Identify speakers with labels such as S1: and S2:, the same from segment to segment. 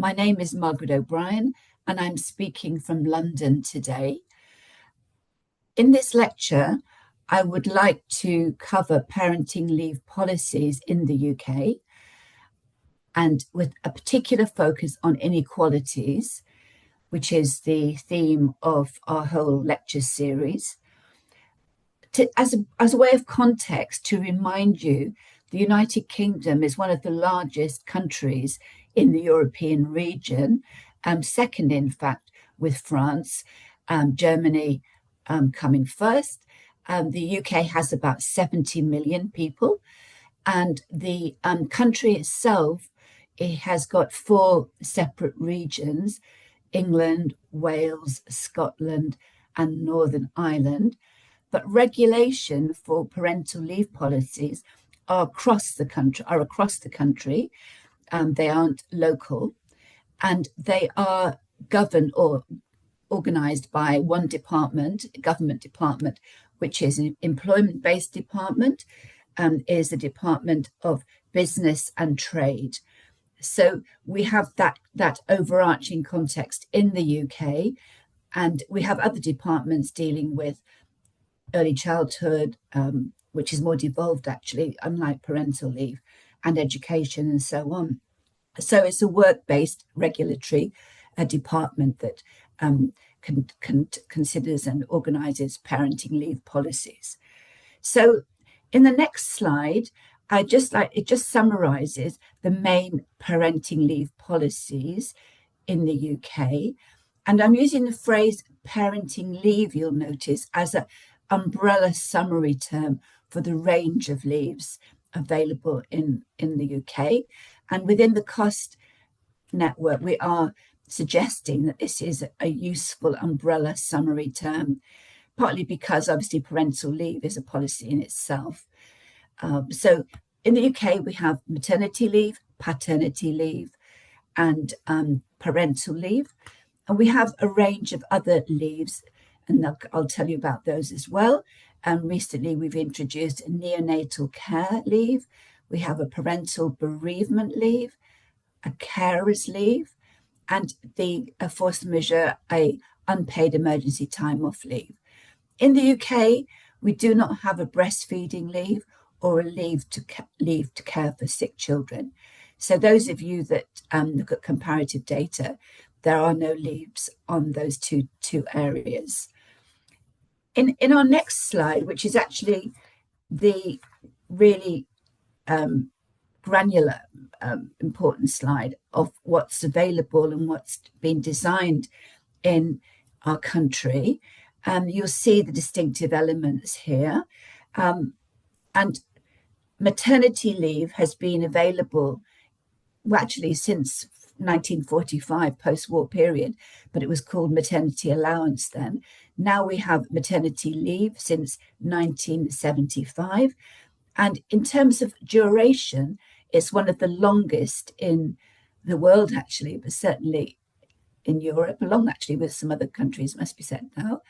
S1: My name is Margaret O'Brien, and I'm speaking from London today. In this lecture, I would like to cover parenting leave policies in the UK, and with a particular focus on inequalities, which is the theme of our whole lecture series. As a way of context, to remind you, the United Kingdom is one of the largest countries in the European region, second, in fact, with France, Germany coming first. The UK has about 70 million people, and the country itself, it has got 4 separate regions: England, Wales, Scotland, and Northern Ireland. But regulation for parental leave policies are across the country. They aren't local, and they are governed or organized by one department, a government department, which is an employment-based department, is the Department of Business and Trade. So we have that overarching context in the UK, and we have other departments dealing with early childhood, which is more devolved actually, unlike parental leave, and education and so on. So it's a work-based regulatory department that considers and organizes parenting leave policies. So in the next slide, it just summarizes the main parenting leave policies in the UK. And I'm using the phrase parenting leave, you'll notice, as an umbrella summary term for the range of leaves available in the UK. And within the cost network, we are suggesting that this is a useful umbrella summary term, partly because obviously parental leave is a policy in itself. So in the UK, we have maternity leave, paternity leave, and parental leave. And we have a range of other leaves, and I'll tell you about those as well. Recently, we've introduced a neonatal care leave. We have a parental bereavement leave, a carer's leave, and the force majeure, a unpaid emergency time off leave. In the UK, we do not have a breastfeeding leave or a leave to care for sick children. So those of you that look at comparative data, there are no leaves on those two areas. In our next slide, which is actually the really granular, important slide of what's available and what's been designed in our country, you'll see the distinctive elements here. And maternity leave has been available, well, actually since 1945, post-war period, but it was called maternity allowance then. Now we have maternity leave since 1975. And in terms of duration, it's one of the longest in the world, actually, but certainly in Europe, along actually with some other countries, must be said now.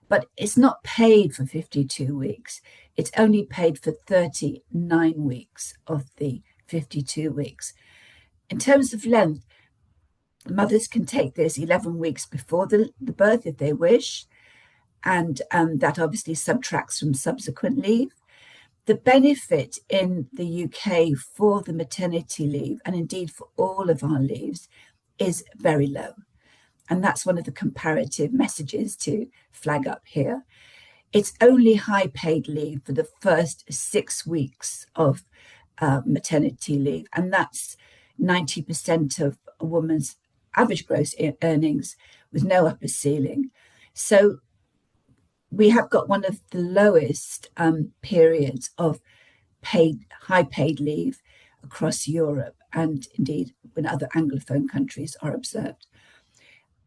S1: But it's not paid for 52 weeks. It's only paid for 39 weeks of the 52 weeks. In terms of length, mothers can take this 11 weeks before the birth if they wish, and that obviously subtracts from subsequent leave. The benefit in the UK for the maternity leave, and indeed for all of our leaves, is very low. And that's one of the comparative messages to flag up here. It's only high paid leave for the first 6 weeks of maternity leave, and that's 90% of a woman's average gross earnings with no upper ceiling. So we have got one of the lowest periods of high paid leave across Europe, and indeed when other Anglophone countries are observed.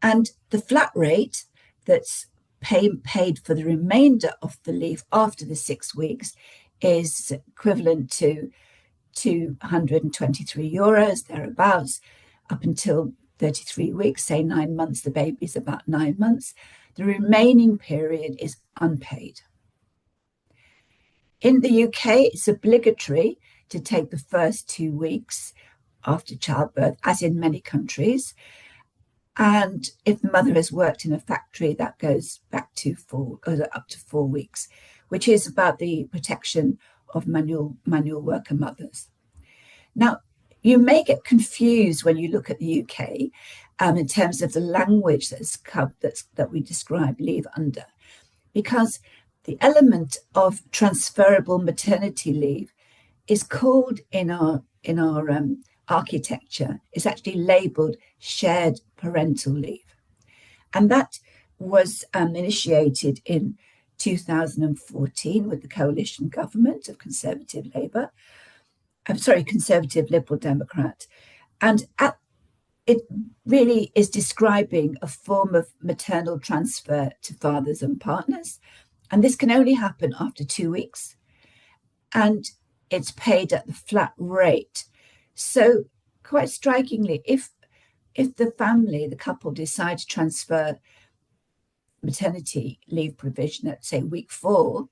S1: And the flat rate that's paid for the remainder of the leave after the 6 weeks is equivalent to €223, thereabouts, up until 33 weeks, say 9 months, the baby's about 9 months. The remaining period is unpaid. In the UK, it's obligatory to take the first 2 weeks after childbirth, as in many countries. And if the mother has worked in a factory, that goes up to 4 weeks, which is about the protection of manual worker mothers. Now, you may get confused when you look at the UK in terms of the language that we describe leave under, because the element of transferable maternity leave is called in our architecture, is actually labelled shared parental leave. And that was initiated in 2014 with the coalition government of Conservative Liberal Democrat. And it really is describing a form of maternal transfer to fathers and partners. And this can only happen after 2 weeks. And it's paid at the flat rate. So quite strikingly, if the couple decide to transfer maternity leave provision at, say, week 4,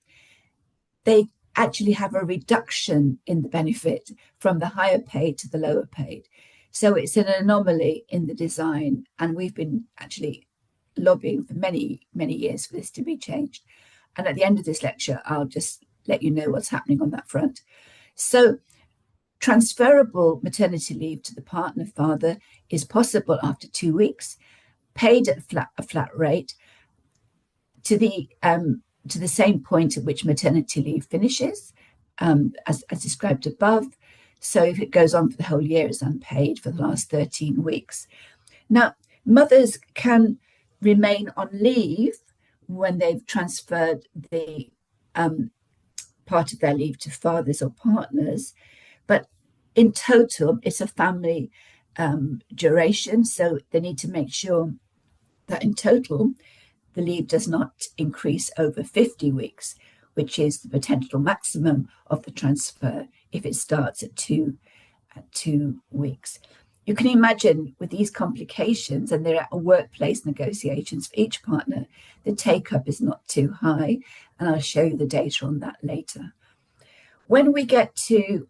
S1: they actually have a reduction in the benefit from the higher paid to the lower paid. So it's an anomaly in the design, and we've been actually lobbying for many, many years for this to be changed. And at the end of this lecture, I'll just let you know what's happening on that front. So transferable maternity leave to the partner father is possible after 2 weeks, paid at a flat rate to the same point at which maternity leave finishes, as described above. So if it goes on for the whole year, it's unpaid for the last 13 weeks. Now, mothers can remain on leave when they've transferred the part of their leave to fathers or partners, but in total, it's a family duration. So they need to make sure that in total, the leave does not increase over 50 weeks, which is the potential maximum of the transfer if it starts at 2 weeks. You can imagine with these complications, and they're at workplace negotiations for each partner, the take-up is not too high, and I'll show you the data on that later. When we get to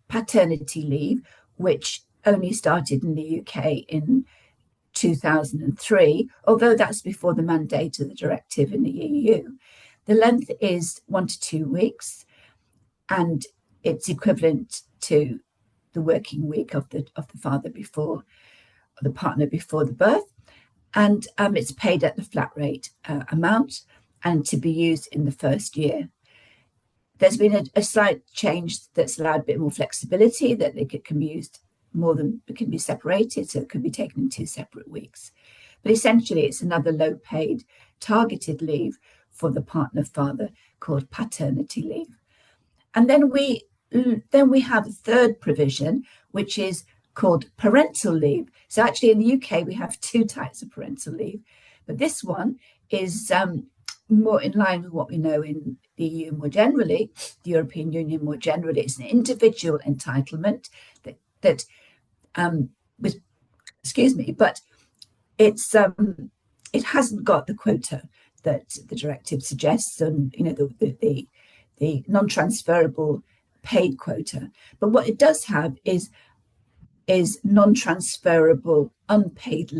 S1: paternity leave, which only started in the UK in 2003, although that's before the mandate of the directive in the EU, the length is 1 to 2 weeks, and it's equivalent to the working week of the father before, or the partner before the birth, and it's paid at the flat rate amount and to be used in the first year. There's been a slight change that's allowed a bit more flexibility, that it can be used it can be separated, so it could be taken in 2 separate weeks. But essentially, it's another low-paid, targeted leave for the partner father called paternity leave. And then we have a third provision, which is called parental leave. So actually, in the UK, we have 2 types of parental leave, but this one is more in line with what we know in the EU more generally, the European Union more generally. It's an individual entitlement but it hasn't got the quota that the directive suggests, and the non-transferable paid quota. But what it does have is non-transferable unpaid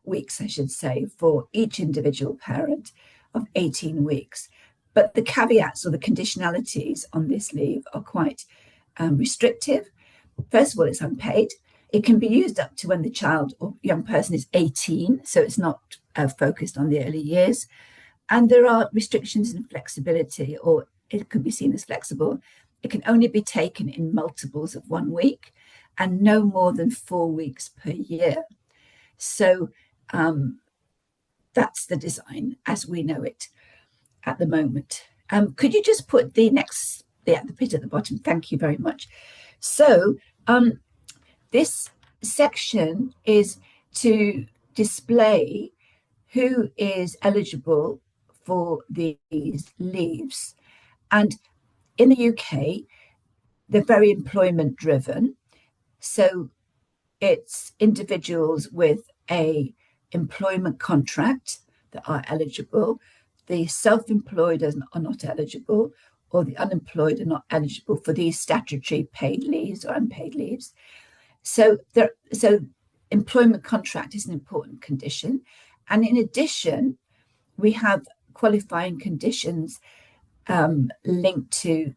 S1: weeks, I should say, for each individual parent of 18 weeks. But the caveats or the conditionalities on this leave are quite restrictive. First of all, it's unpaid. It can be used up to when the child or young person is 18, so it's not focused on the early years. And there are restrictions in flexibility, or it could be seen as flexible. It can only be taken in multiples of 1 week and no more than 4 weeks per year. So that's the design as we know it at the moment. Could you just put the bit at the bottom? Thank you very much. So this section is to display who is eligible for these leaves. And in the UK, they're very employment driven. So it's individuals with a employment contract that are eligible. The self-employed are not eligible, or the unemployed are not eligible for these statutory paid leaves or unpaid leaves. So employment contract is an important condition. And in addition, we have qualifying conditions linked to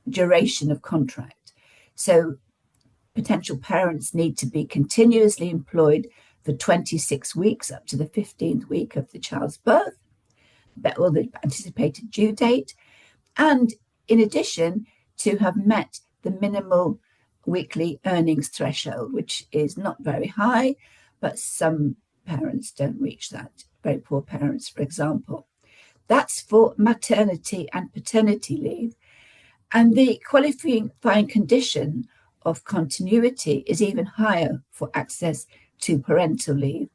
S1: duration of contract. So potential parents need to be continuously employed for 26 weeks up to the 15th week of the child's birth, or the anticipated due date. And in addition, to have met the minimal weekly earnings threshold, which is not very high, but some parents don't reach that, very poor parents, for example. That's for maternity and paternity leave. And the qualifying condition of continuity is even higher for access to parental leave.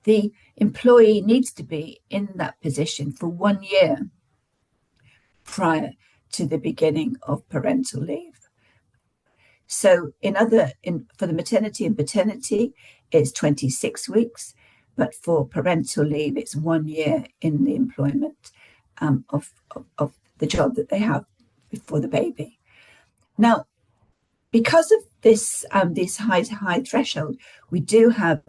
S1: The employee needs to be in that position for 1 year prior to the beginning of parental leave. So for the maternity and paternity, it's 26 weeks, but for parental leave, it's 1 year in the employment of the job that they have before the baby. Now, because of this high threshold, we do have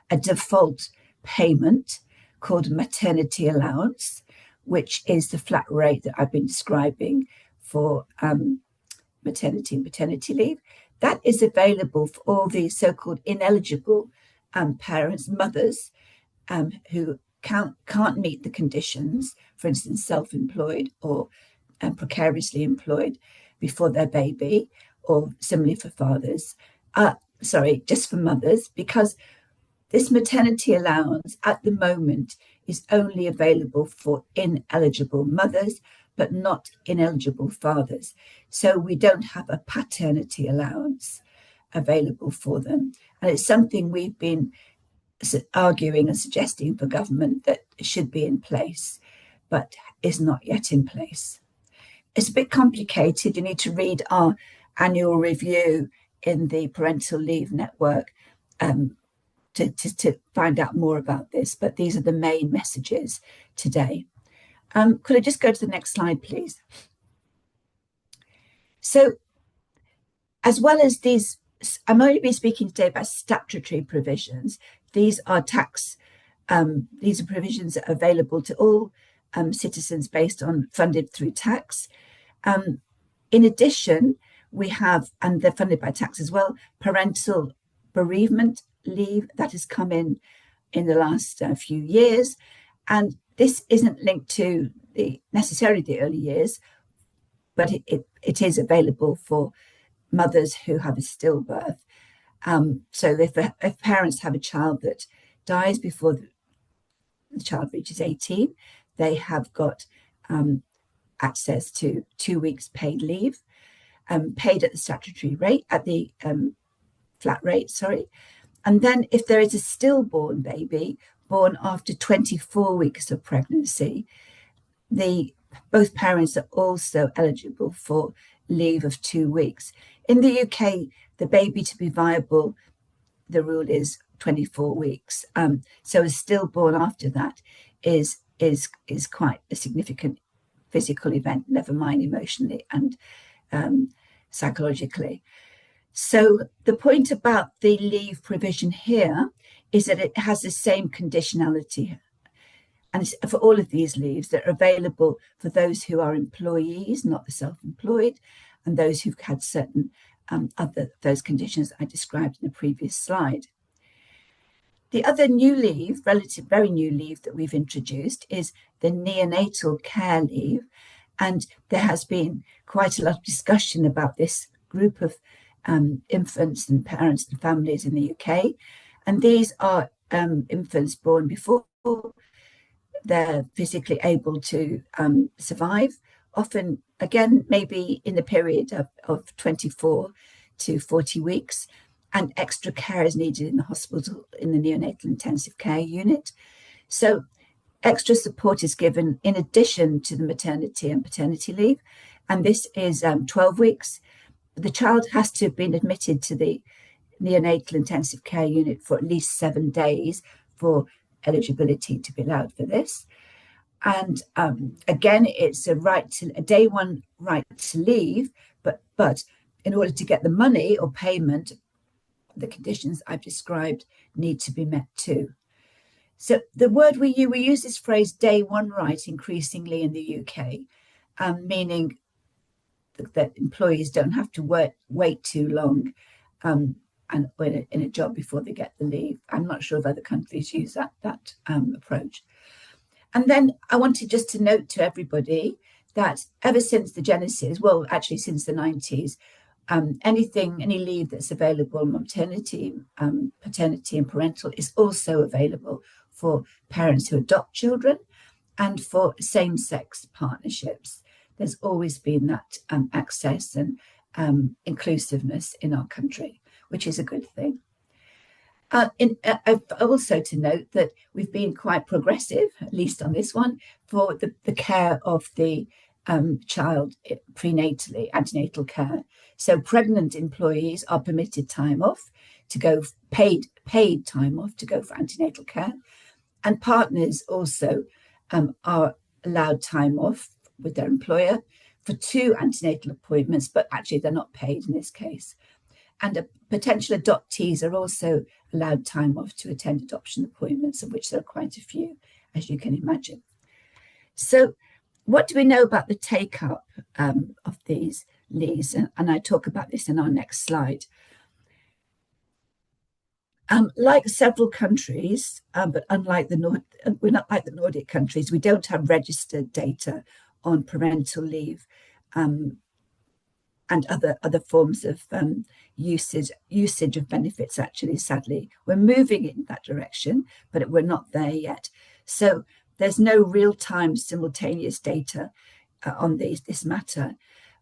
S1: a default payment called maternity allowance, which is the flat rate that I've been describing for maternity and paternity leave. That is available for all the so-called ineligible parents, mothers, who can't meet the conditions, for instance, self-employed or precariously employed before their baby, or similarly for fathers. Just for mothers, because this maternity allowance at the moment is only available for ineligible mothers, but not ineligible fathers. So we don't have a paternity allowance available for them. And it's something we've been arguing and suggesting for government that should be in place, but is not yet in place. It's a bit complicated. You need to read our annual review in the Parental Leave Network to find out more about this, but these are the main messages today. Could I just go to the next slide, please? So, as well as these, I'm only be speaking today about statutory provisions. These are these are provisions that are available to all citizens based on funded through tax. In addition, we have, and they're funded by tax as well, parental bereavement leave that has come in the last few years. And this isn't linked to necessarily the early years, but it is available for mothers who have a stillbirth. So if parents have a child that dies before the child reaches 18, they have got access to 2 weeks paid leave, paid at the statutory rate, at the flat rate, sorry. And then if there is a stillborn baby born after 24 weeks of pregnancy, both parents are also eligible for leave of 2 weeks. In the UK, the baby to be viable, the rule is 24 weeks. So a stillborn after that is quite a significant physical event, never mind emotionally and psychologically. So the point about the leave provision here is that it has the same conditionality. And it's for all of these leaves that are available for those who are employees, not the self-employed, and those who've had certain those conditions I described in the previous slide. The other new leave, very new leave that we've introduced is the neonatal care leave. And there has been quite a lot of discussion about this group of infants and parents and families in the UK. And these are infants born before they're physically able to survive, often, again, maybe in the period of 24 to 40 weeks, and extra care is needed in the hospital, in the neonatal intensive care unit. So extra support is given in addition to the maternity and paternity leave, and this is 12 weeks. The child has to have been admitted to the neonatal intensive care unit for at least 7 days for eligibility to be allowed for this. And again, it's a day one right to leave, but in order to get the money or payment the conditions I've described need to be met too. So the word we use this phrase day one right increasingly in the UK, meaning that employees don't have to wait too long and in a job before they get the leave. I'm not sure if other countries use that approach. And then I wanted just to note to everybody that ever since the genesis, well, actually since the 90s, any leave that's available, maternity, paternity and parental, is also available for parents who adopt children and for same-sex partnerships. There's always been that access and inclusiveness in our country, which is a good thing. Also to note that we've been quite progressive, at least on this one, for the care of the child prenatally, antenatal care. So pregnant employees are permitted time off to go, paid time off to go for antenatal care. And partners also are allowed time off with their employer for 2 antenatal appointments, but actually they're not paid in this case. And potential adoptees are also allowed time off to attend adoption appointments, of which there are quite a few, as you can imagine. So what do we know about the take-up of these leaves? And I talk about this in our next slide. Like several countries, but unlike we're not like the Nordic countries, we don't have registered data on parental leave and other forms of usage of benefits. Actually, sadly, we're moving in that direction, but we're not there yet. So there's no real-time simultaneous data on this matter.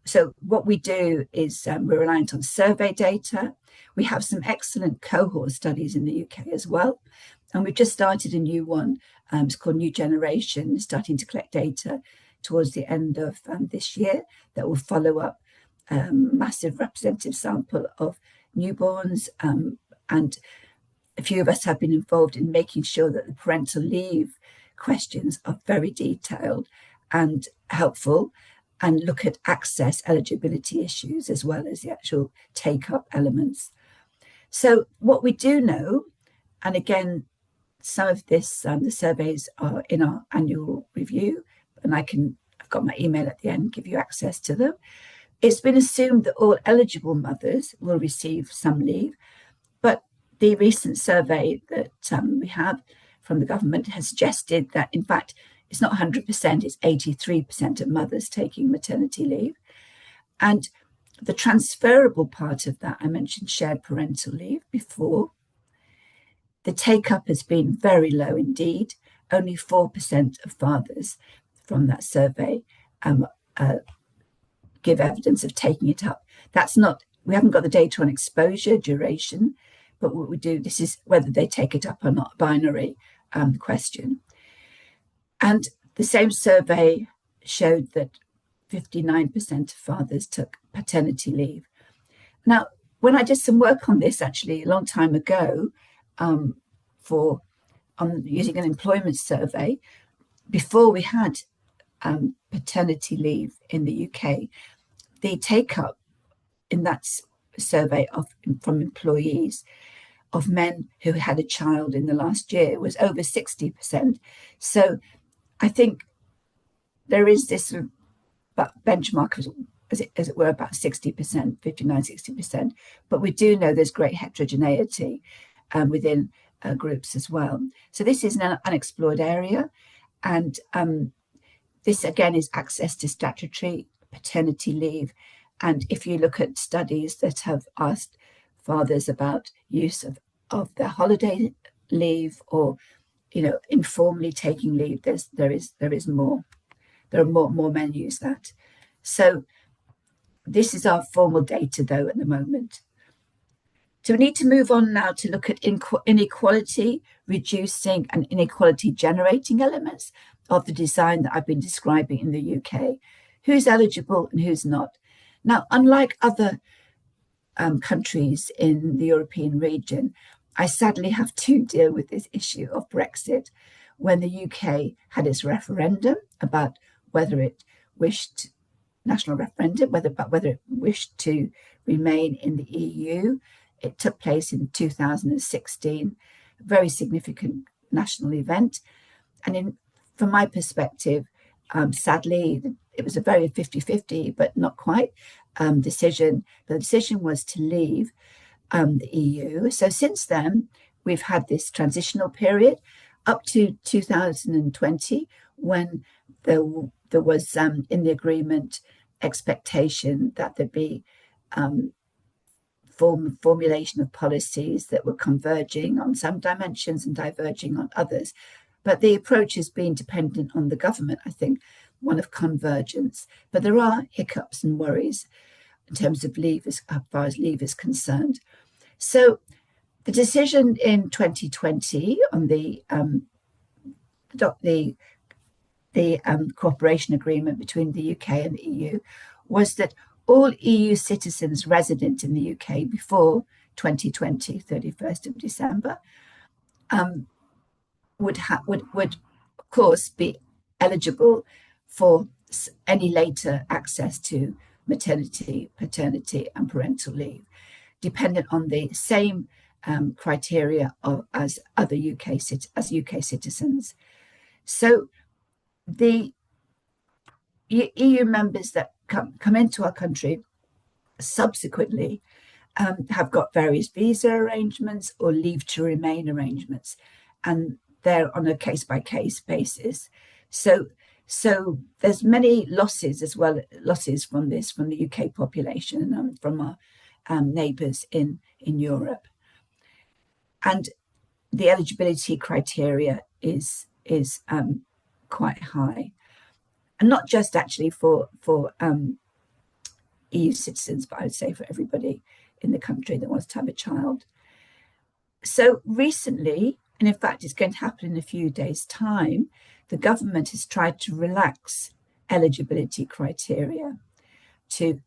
S1: So what we do is we're reliant on survey data. We have some excellent cohort studies in the UK as well. And we've just started a new one. It's called New Generation, starting to collect data towards the end of this year that will follow up massive representative sample of newborns. And a few of us have been involved in making sure that the parental leave questions are very detailed and helpful, and look at access eligibility issues as well as the actual take-up elements. So what we do know, and again, some of this, the surveys are in our annual review, and I've got my email at the end, give you access to them. It's been assumed that all eligible mothers will receive some leave, but the recent survey that we have from the government has suggested that, in fact, it's not 100%, it's 83% of mothers taking maternity leave. And the transferable part of that, I mentioned shared parental leave before, the take-up has been very low indeed. Only 4% of fathers from that survey give evidence of taking it up. We haven't got the data on exposure, duration, but what we do, this is whether they take it up or not, a binary question. And the same survey showed that 59% of fathers took paternity leave. Now, when I did some work on this actually a long time ago using an employment survey, before we had paternity leave in the UK, the take-up in that survey from employees of men who had a child in the last year was over 60%. So I think there is this sort of benchmark, as it were, about 60%, 59, 60%. But we do know there's great heterogeneity within groups as well. So this is an unexplored area. And this, again, is access to statutory paternity leave. And if you look at studies that have asked fathers about use of their holiday leave or informally taking leave, there is more. There are more men use that. So this is our formal data, though, at the moment. So we need to move on now to look at inequality reducing and inequality generating elements of the design that I've been describing in the UK. Who's eligible and who's not? Now, unlike other countries in the European region, I sadly have to deal with this issue of Brexit when the UK had its referendum about whether it wished, national referendum, whether it wished to remain in the EU It took place in 2016, a very significant national event. And from my perspective, sadly, it was a very 50-50, but not quite, decision. The decision was to leave the EU. So since then, we've had this transitional period up to 2020, when there was, in the agreement, expectation that there'd be formulation of policies that were converging on some dimensions and diverging on others. But the approach has been dependent on the government, I think, one of convergence. But there are hiccups and worries in terms of leave, as far as leave is concerned. So the decision in 2020 on the cooperation agreement between the UK and the EU was that all EU citizens resident in the UK before 2020, 31st of December, would of course be eligible for any later access to maternity, paternity, and parental leave, dependent on the same criteria as UK citizens. So the EU members that come into our country subsequently have got various visa arrangements or leave to remain arrangements, and they're on a case-by-case basis. So there's many losses as well, losses from this, from the UK population and from our neighbours in Europe. And the eligibility criteria is quite high, and not just actually for EU citizens, but I would say for everybody in the country that wants to have a child. So recently, and in fact it's going to happen in a few days' time, the government has tried to relax eligibility criteria to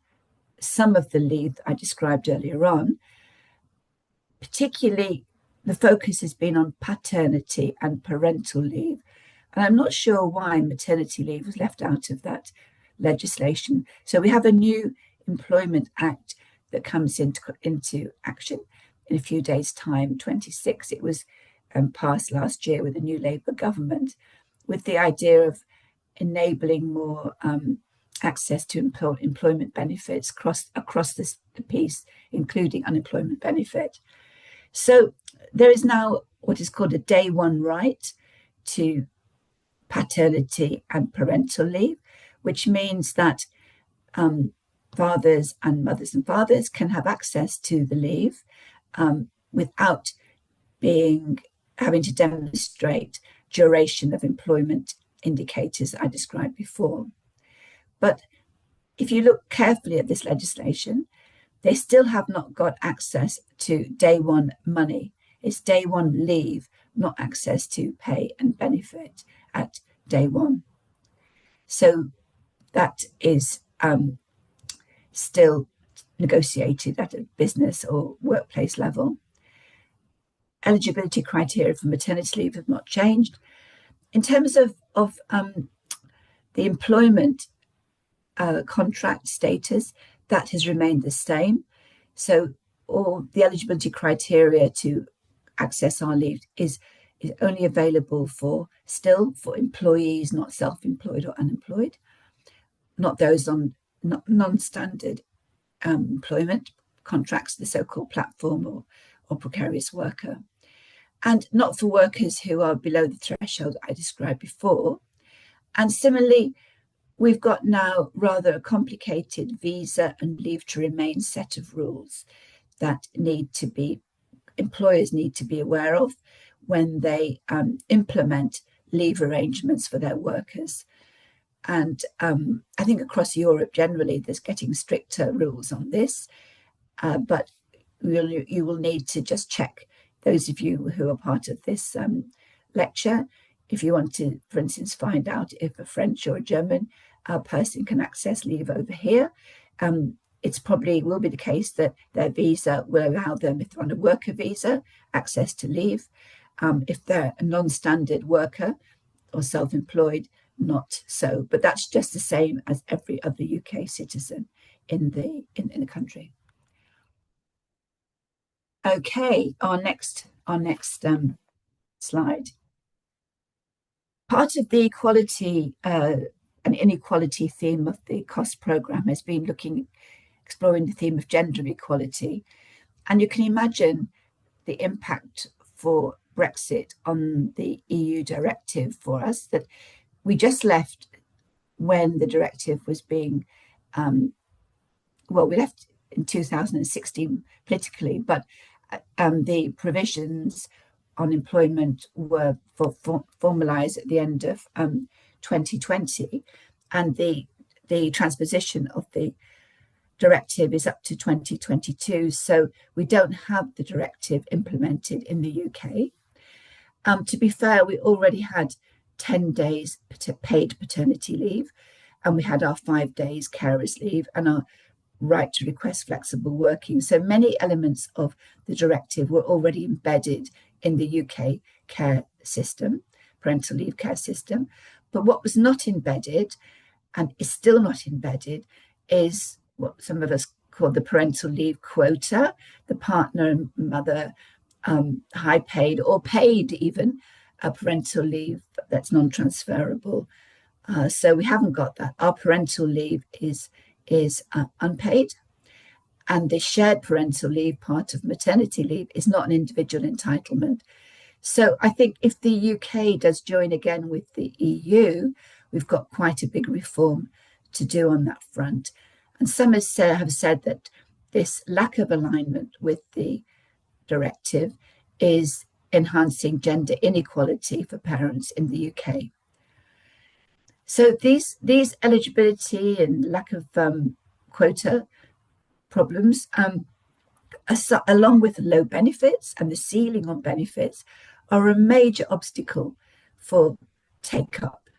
S1: some of the leave I described earlier on. Particularly, the focus has been on paternity and parental leave. And I'm not sure why maternity leave was left out of that legislation. So we have a new Employment Act that comes into action in a few days' time, 26. It was passed last year with a new Labour government, with the idea of enabling more access to employment benefits across the piece, including unemployment benefit. So there is now what is called a day one right to paternity and parental leave, which means that fathers and mothers and fathers can have access to the leave without having to demonstrate duration of employment indicators I described before. But if you look carefully at this legislation, they still have not got access to day one money. It's day one leave, not access to pay and benefit at day one. So that is still negotiated at a business or workplace level. Eligibility criteria for maternity leave have not changed. In terms of the employment contract status, that has remained the same. So all the eligibility criteria to access our leave is only available for employees not self-employed or unemployed, not those on non-standard employment contracts, the so-called platform or precarious worker, and not for workers who are below the threshold I described before. And similarly, we've got now rather a complicated visa and leave to remain set of rules that employers need to be aware of when they implement leave arrangements for their workers. And I think across Europe generally, there's getting stricter rules on this, but you will need to just check, those of you who are part of this lecture, if you want to, for instance, find out if a French or a German person can access leave over here. It's probably will be the case that their visa will allow them, if they're on a worker visa, access to leave. If they're a non-standard worker or self-employed, not so. But that's just the same as every other UK citizen in the country. Okay, our next slide. Part of the equality and inequality theme of the cost program has been exploring the theme of gender equality. And you can imagine the impact for Brexit on the EU directive for us, that we just left when the directive was being, we left in 2016 politically, but the provisions on employment were formalised at the end of 2020, and the transposition of the directive is up to 2022. So we don't have the directive implemented in the UK. To be fair, we already had 10 days paid paternity leave, and we had our 5 days carers leave and our right to request flexible working. So many elements of the directive were already embedded in the UK care system, parental leave care system. But what was not embedded, and is still not embedded, is what some of us call the parental leave quota, the partner and mother high paid or paid even parental leave that's non-transferable. So we haven't got that. Our parental leave is unpaid, and the shared parental leave, part of maternity leave, is not an individual entitlement. So I think if the UK does join again with the EU, we've got quite a big reform to do on that front. And some have said that this lack of alignment with the directive is enhancing gender inequality for parents in the UK. So these eligibility and lack of quota problems, along with low benefits and the ceiling on benefits, are a major obstacle for take-up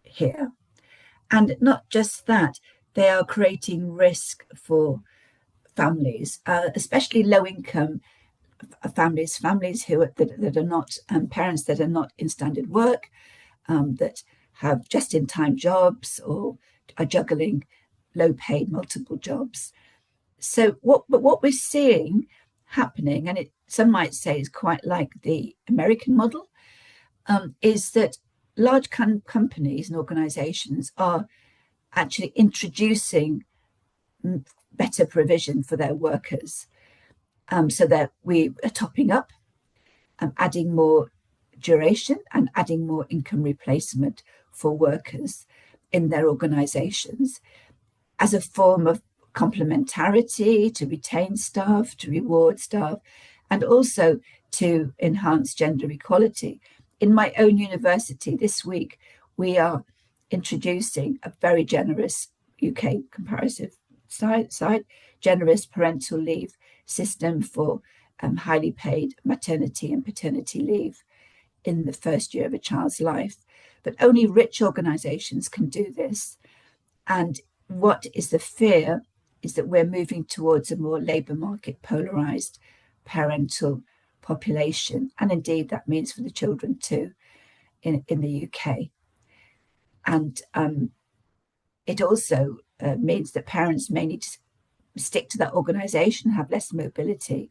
S1: here. And not just that, they are creating risk for families, especially low-income families that are not parents that are not in standard work, that have just-in-time jobs or are juggling low-paid multiple jobs. So what we're seeing happening, and some might say is quite like the American model, is that large companies and organizations are actually introducing better provision for their workers, so that we are topping up, adding more duration and adding more income replacement for workers in their organizations as a form of complementarity to retain staff, to reward staff, and also to enhance gender equality. In my own university this week, we are introducing a very generous UK comparative side, generous parental leave system for highly paid maternity and paternity leave in the first year of a child's life. But only rich organizations can do this. And what is the fear is that we're moving towards a more labour market polarised parental population. And indeed, that means for the children too in the UK. And it also means that parents may need to stick to that organisation, have less mobility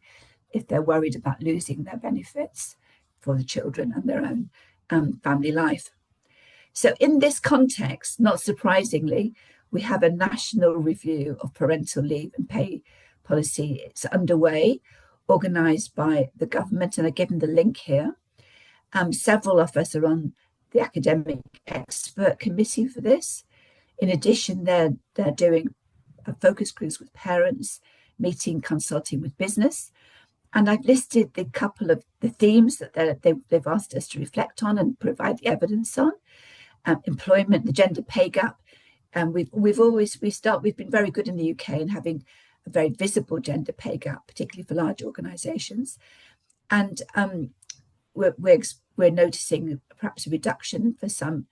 S1: if they're worried about losing their benefits for the children and their own family life. So in this context, not surprisingly, we have a national review of parental leave and pay policy. It's underway, organised by the government, and I've given the link here. Several of us are on the academic expert committee for this. In addition, they're doing focus groups with parents, meeting, consulting with business. And I've listed the couple of the themes that they've asked us to reflect on and provide the evidence on. Employment, the gender pay gap. We've been very good in the UK in having a very visible gender pay gap, particularly for large organisations. And we're noticing perhaps a reduction for some,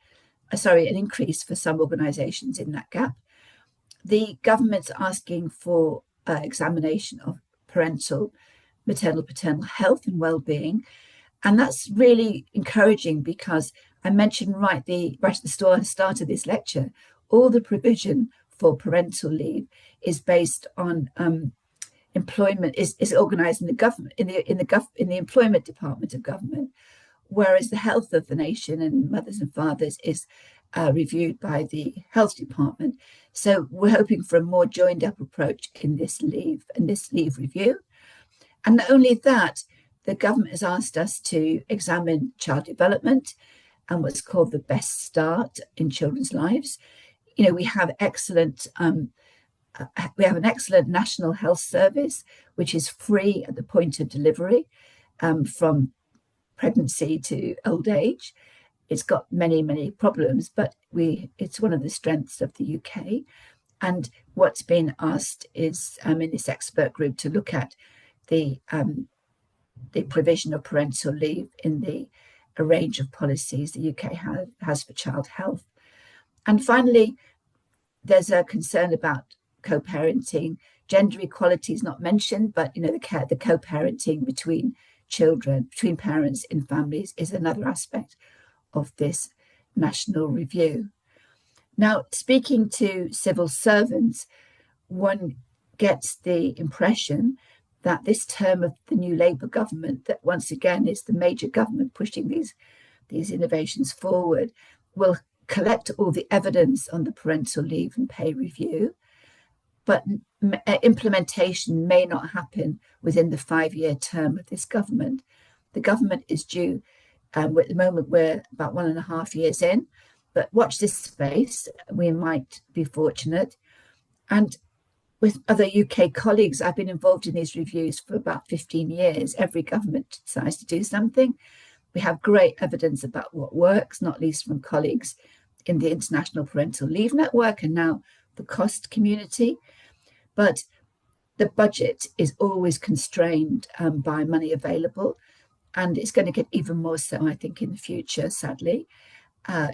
S1: an increase for some organisations in that gap. The government's asking for examination of maternal, paternal health and well-being. And that's really encouraging because I mentioned right at the start of this lecture, all the provision for parental leave is based on employment is organised in the government, in the employment department of government, whereas the health of the nation and mothers and fathers is reviewed by the health department. So we're hoping for a more joined up approach in this leave review. And not only that, the government has asked us to examine child development and what's called the best start in children's lives. You know, we have an excellent national health service, which is free at the point of delivery, from pregnancy to old age. It's got many, many problems, but it's one of the strengths of the UK. And what's been asked is in this expert group to look at the provision of parental leave in a range of policies the UK has for child health. And finally, there's a concern about co-parenting. Gender equality is not mentioned, but you know, the co-parenting between children, between parents in families, is another aspect of this national review. Now, speaking to civil servants, one gets the impression that this term of the new Labour government, that once again is the major government pushing these innovations forward, will collect all the evidence on the parental leave and pay review, but implementation may not happen within the 5-year term of this government. The government is due, at the moment we're about 1.5 years in, but watch this space, we might be fortunate. And with other UK colleagues, I've been involved in these reviews for about 15 years. Every government decides to do something. We have great evidence about what works, not least from colleagues in the International Parental Leave Network and now the COST community. But the budget is always constrained by money available, and it's going to get even more so, I think, in the future, sadly,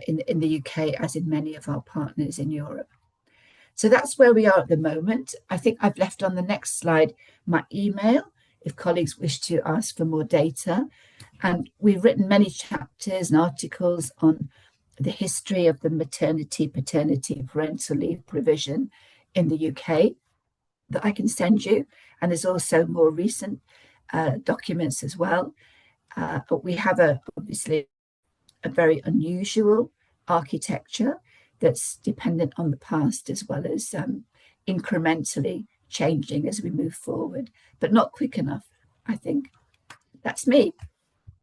S1: in the UK, as in many of our partners in Europe. So that's where we are at the moment. I think I've left on the next slide my email if colleagues wish to ask for more data. And we've written many chapters and articles on the history of the maternity, paternity, parental leave provision in the UK that I can send you. And there's also more recent documents as well. We have obviously a very unusual architecture that's dependent on the past as well as incrementally changing as we move forward, but not quick enough, I think. That's me.